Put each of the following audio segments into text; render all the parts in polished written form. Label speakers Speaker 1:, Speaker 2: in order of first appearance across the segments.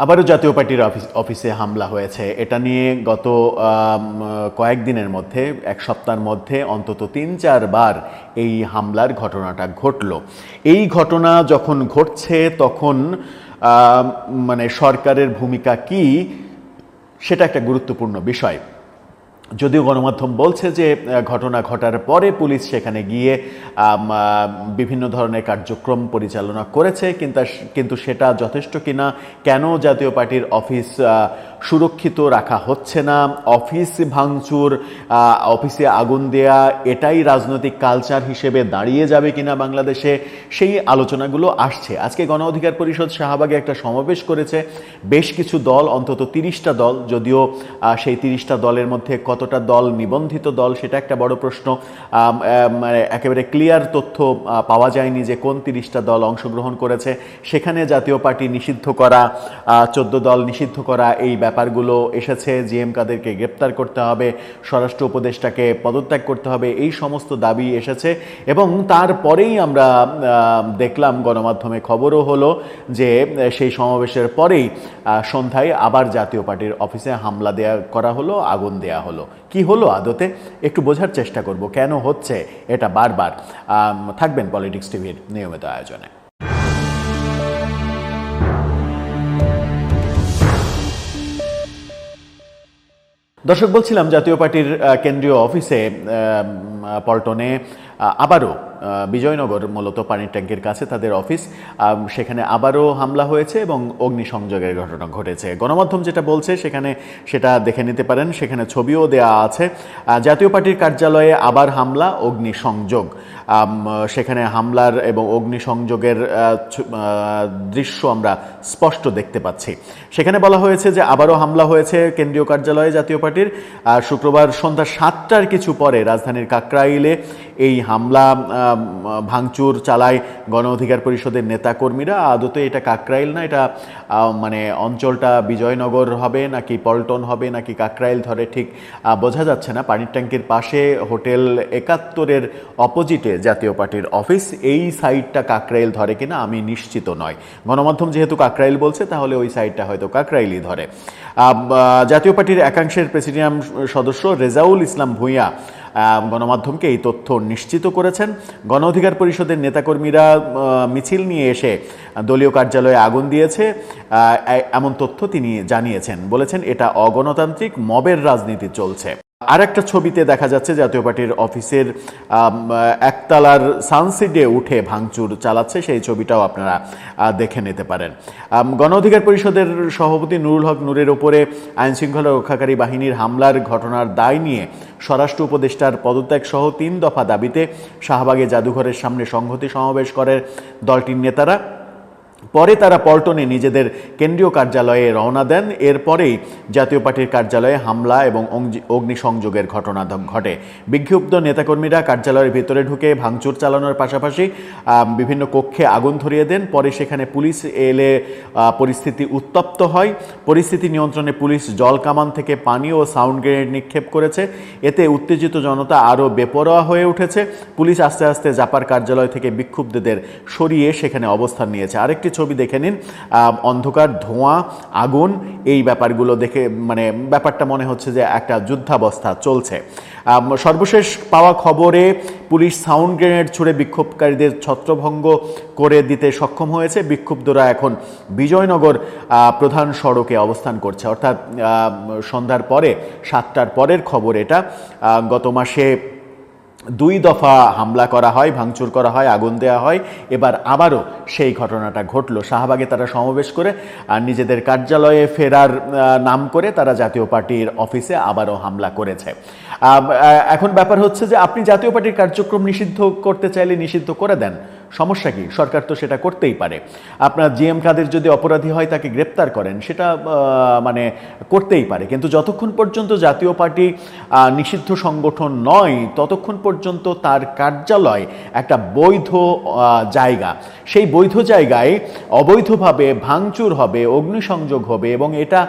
Speaker 1: আবারও জাতীয় পার্টির অফিসে হামলা হয়েছে। এটা নিয়ে গত কয়েকদিনের মধ্যে, এক সপ্তাহের মধ্যে অন্তত ৩-৪ বার এই হামলার ঘটনাটা ঘটল। এই ঘটনা যখন ঘটছে তখন মানে সরকারের ভূমিকা কি, সেটা একটা গুরুত্বপূর্ণ বিষয়। যদিও গণমাধ্যম বলছে যে ঘটনা ঘটার পরে পুলিশ সেখানে গিয়ে বিভিন্ন ধরনের কার্যক্রম পরিচালনা করেছে, কিন্তু সেটা যথেষ্ট কিনা, কেন জাতীয় পার্টির অফিস সুরক্ষিত রাখা হচ্ছে না, অফিস ভাঙচুর, অফিসে আগুন দেয়া, এটাই রাজনৈতিক কালচার হিসেবে দাঁড়িয়ে যাবে কিনা বাংলাদেশে, সেই আলোচনাগুলো আসছে। আজকে গণ অধিকার পরিষদ শাহবাগে একটা সমাবেশ করেছে বেশ কিছু দল, অন্তত ৩০টা দল। যদিও সেই ৩০টা দলের মধ্যে কতটা দল নিবন্ধিত দল সেটা একটা বড় প্রশ্ন। একেবারে ক্লিয়ার তথ্য পাওয়া যায়নি যে কোন ৩০টা দল অংশগ্রহণ করেছে। সেখানে জাতীয় পার্টি নিষিদ্ধ করা, 14 দল নিষিদ্ধ করা, এই ব্যাপারগুলো এসেছে। জিএম কাদেরকে গ্রেপ্তার করতে হবে, স্বরাষ্ট্র উপদেষ্টাকে পদত্যাগ করতে হবে, এই সমস্ত দাবি এসেছে। এবং তারপরেই আমরা দেখলাম, গণমাধ্যমে খবরও হলো যে সেই সমাবেশের পরেই সন্ধ্যায় আবার জাতীয় পার্টির অফিসে হামলা করা হলো, আগুন দেয়া হলো। কি হলো আদতে একটু বোঝার চেষ্টা করব, কেন হচ্ছে এটা বারবার। থাকবেন পলিটিক্স টিভির নিয়মিত আয়োজনে। দর্শক, বলছিলাম জাতীয় পার্টির কেন্দ্রীয় অফিসে পল্টনে আবারও, বিজয়নগর মূলত পানির ট্যাঙ্কের কাছে তাদের অফিস, সেখানে আবারও হামলা হয়েছে এবং অগ্নিসংযোগের ঘটনা ঘটেছে। গণমাধ্যম যেটা বলছে সেখানে সেটা দেখে নিতে পারেন, সেখানে ছবিও দেয়া আছে। জাতীয় পার্টির কার্যালয়ে আবার হামলা, অগ্নিসংযোগ। সেখানে হামলার এবং অগ্নিসংযোগের দৃশ্য আমরা স্পষ্ট দেখতে পাচ্ছি। সেখানে বলা হয়েছে যে আবারও হামলা হয়েছে কেন্দ্রীয় কার্যালয়ে জাতীয় পার্টির। শুক্রবার সন্ধ্যা 7টার কিছু পরে রাজধানীর কাকরাইলে এই হামলা ভাঙচুর চালায় গণ অধিকার পরিষদের নেতাকর্মীরা। আদতে এটা কাকরাইল না, এটা মানে অঞ্চলটা বিজয়নগর হবে নাকি পল্টন হবে নাকি কাকরাইল ধরে ঠিক বোঝা যাচ্ছে না। পানির ট্যাঙ্কের পাশে হোটেল ৭১-এর অপোজিটে জাতীয় পার্টির অফিস। এই সাইডটা কাকরাইল ধরে কিনা আমি নিশ্চিত নয়। গণমাধ্যম যেহেতু কাকরাইল বলছে, তাহলে ওই সাইডটা হয়তো কাকরাইলই ধরে। জাতীয় পার্টির একাংশের প্রেসিডিয়াম সদস্য রেজাউল ইসলাম ভূঁইয়া গণমাধ্যমকে এই তথ্য নিশ্চিত করেছেন। গণ অধিকার পরিষদের নেতাকর্মীরা মিছিল নিয়ে এসে দলীয় কার্যালয়ে আগুন দিয়েছে, এমন তথ্য তিনি জানিয়েছেন। বলেছেন এটা অগণতান্ত্রিক মবের রাজনীতি চলছে। আর একটা ছবিতে দেখা যাচ্ছে জাতীয় পার্টির অফিসের একতলার সানসিডে উঠে ভাঙচুর চালাচ্ছে, সেই ছবিটাও আপনারা দেখে নিতে পারেন। গণ অধিকার পরিষদের সভাপতি নুরুল হক নূরের ওপরে আইনশৃঙ্খলা রক্ষাকারী বাহিনীর হামলার ঘটনার দায় নিয়ে স্বরাষ্ট্র উপদেষ্টার পদত্যাগ সহ 3 দফা দাবিতে শাহবাগে জাদুঘরের সামনে সংহতি সমাবেশ করে দলটির নেতারা। পরে তারা পল্টনে নিজেদের কেন্দ্রীয় কার্যালয়ে রওনা দেন। এরপরেই জাতীয় পার্টির কার্যালয়ে হামলা এবং অগ্নিসংযোগের ঘটনা ঘটে। বিক্ষুব্ধ নেতাকর্মীরা কার্যালয়ের ভিতরে ঢুকে ভাঙচুর চালানোর পাশাপাশি বিভিন্ন কক্ষে আগুন ধরিয়ে দেন। পরে সেখানে পুলিশ এলে পরিস্থিতি উত্তপ্ত হয়। পরিস্থিতি নিয়ন্ত্রণে পুলিশ জল কামান থেকে পানি ও সাউন্ড গ্রেনেড নিক্ষেপ করেছে। এতে উত্তেজিত জনতা আরও বেপরোয়া হয়ে উঠেছে। পুলিশ আস্তে আস্তে জাপার কার্যালয় থেকে বিক্ষুব্ধদের সরিয়ে সেখানে অবস্থান নিয়েছে। আরেকটি ছবি দেখে নিন, অন্ধকার, ধোঁয়া, আগুন, এই ব্যাপারগুলো দেখে মানে ব্যাপারটা মনে হচ্ছে যে একটা যুদ্ধাবস্থা চলছে। সর্বশেষ পাওয়া খবরে পুলিশ সাউন্ড গ্রেনেড ছুড়ে বিক্ষোভকারীদের ছত্রভঙ্গ করে দিতে সক্ষম হয়েছে। বিক্ষুব্ধরা এখন বিজয়নগর প্রধান সড়কে অবস্থান করছে। অর্থাৎ সন্ধ্যার পরে, 7টার পরের খবর এটা। গত মাসে 2 দফা হামলা করা হয়, ভাঙচুর করা হয়, আগুন দেওয়া হয়। এবার আবারও সেই ঘটনাটা ঘটল। শাহবাগে তারা সমাবেশ করে আর নিজেদের কার্যালয়ে ফেরার নাম করে তারা জাতীয় পার্টির অফিসে আবারও হামলা করেছে। এখন ব্যাপার হচ্ছে যে আপনি জাতীয় পার্টির কার্যক্রম নিষিদ্ধ করতে চাইলে নিষিদ্ধ করে দেন, সমস্যা কি? সরকার তো সেটা করতেই পারে। আপনার জিএম কাদের যদি অপরাধী হয় তাকে গ্রেপ্তার করেন, সেটা মানে করতেই পারে। কিন্তু যতক্ষণ পর্যন্ত জাতীয় পার্টি নিষিদ্ধ সংগঠন নয়, ততক্ষণ পর্যন্ত তার কার্যালয় একটা বৈধ জায়গা। সেই বৈধ জায়গায় অবৈধভাবে ভাঙচুর হবে, অগ্নিসংযোগ হবে এবং এটা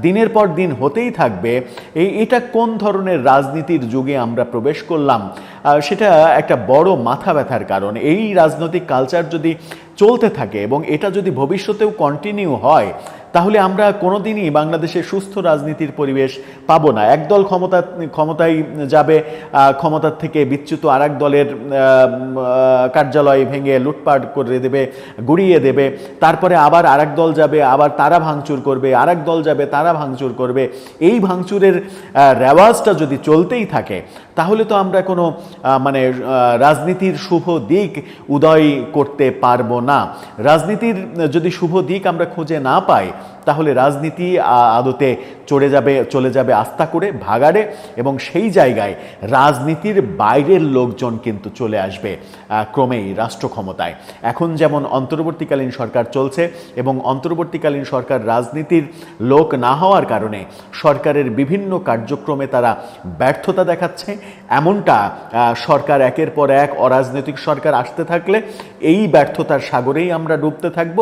Speaker 1: দিনের পর দিন হতেই থাকবে। এটা কোন ধরনের রাজনীতির যুগে আমরা প্রবেশ করলাম, সেটা একটা বড় মাথা ব্যথার কারণ। এই রাজনৈতিক কালচার যদি চলতে থাকে এবং এটা যদি ভবিষ্যতেও কন্টিনিউ হয়, তাহলে আমরা কোনোদিনই বাংলাদেশে সুস্থ রাজনীতির পরিবেশ পাবো না। একদল ক্ষমতায় যাবে, ক্ষমতার থেকে বিচ্যুত আরেক দলের কার্যালয় ভেঙে লুটপাট করে দেবে, গুড়িয়ে দেবে। তারপরে আবার আরেক দল যাবে, আবার তারা ভাঙচুর করবে, আরেক দল যাবে, তারা ভাঙচুর করবে। এই ভাঙচুরের রেওয়াজটা যদি চলতেই থাকে তাহলে তো আমরা কোনো মানে রাজনীতির শুভ দিক উদয় করতে পারবো না। রাজনীতির যদি শুভ দিক আমরা খুঁজে না পাই তাহলে রাজনীতি আদতে চলে যাবে আস্থা করে ভাগাড়ে, এবং সেই জায়গায় রাজনীতির বাইরের লোকজন কিন্তু চলে আসবে ক্রমেই রাষ্ট্র ক্ষমতায়। এখন যেমন অন্তর্বর্তীকালীন সরকার চলছে এবং অন্তর্বর্তীকালীন সরকার রাজনীতির লোক না হওয়ার কারণে সরকারের বিভিন্ন কার্যক্রমে তারা ব্যর্থতা দেখাচ্ছে, এমনটা সরকার একের পর এক অরাজনৈতিক সরকার আসতে থাকলে এই ব্যর্থতার সাগরেই আমরা ডুবতে থাকব।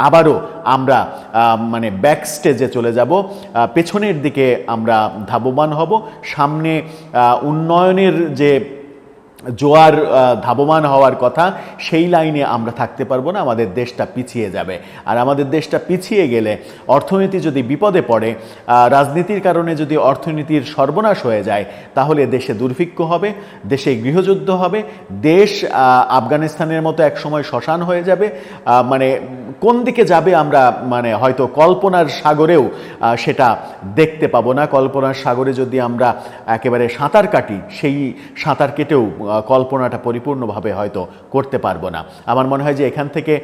Speaker 1: আবারও আমরা মানে ব্যাক স্টেজে চলে যাব, পেছনের দিকে আমরা ধাবমান হব। সামনে উন্নয়নের যে জোয়ার ধাবমান হওয়ার কথা সেই লাইনে আমরা থাকতে পারবো না, আমাদের দেশটা পিছিয়ে যাবে। আর আমাদের দেশটা পিছিয়ে গেলে অর্থনীতি যদি বিপদে পড়ে, রাজনীতির কারণে যদি অর্থনীতির সর্বনাশ হয়ে যায়, তাহলে দেশে দুর্ভিক্ষ হবে, দেশে গৃহযুদ্ধ হবে, দেশ আফগানিস্তানের মতো একসময় শ্মশান হয়ে যাবে। মানে কোন দিকে যাবে আমরা মানে হয়তো কল্পনার সাগরেও সেটা দেখতে পাবো না। কল্পনার সাগরে যদি আমরা একেবারে সাঁতার কাটি, সেই সাঁতার কেটেও কল্পনাটা পরিপূর্ণভাবে হয়তো করতে পারবো না। আমার মনে হয় যে এখান থেকে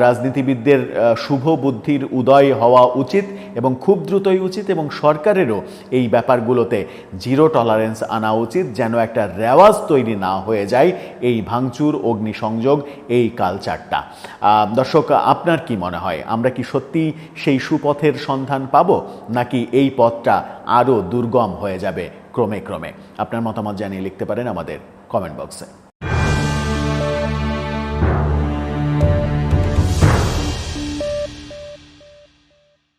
Speaker 1: রাজনীতিবিদদের শুভ বুদ্ধির উদয় হওয়া উচিত এবং খুব দ্রুতই উচিত, এবং সরকারেরও এই ব্যাপারগুলোতে জিরো টলারেন্স আনা উচিত, যেন একটা রেওয়াজ তৈরি না হয়ে যায় এই ভাঙচুর, অগ্নিসংযোগ, এই কালচারটা। দর্শক, আপনার কি মনে হয়, আমরা কি সত্যি সেই সুপথের সন্ধান পাবো, নাকি এই পথটা আরও দুর্গম হয়ে যাবে ক্রমে ক্রমে? আপনার মতামত জানিয়ে লিখতে পারেন আমাদের কমেন্ট বক্সে।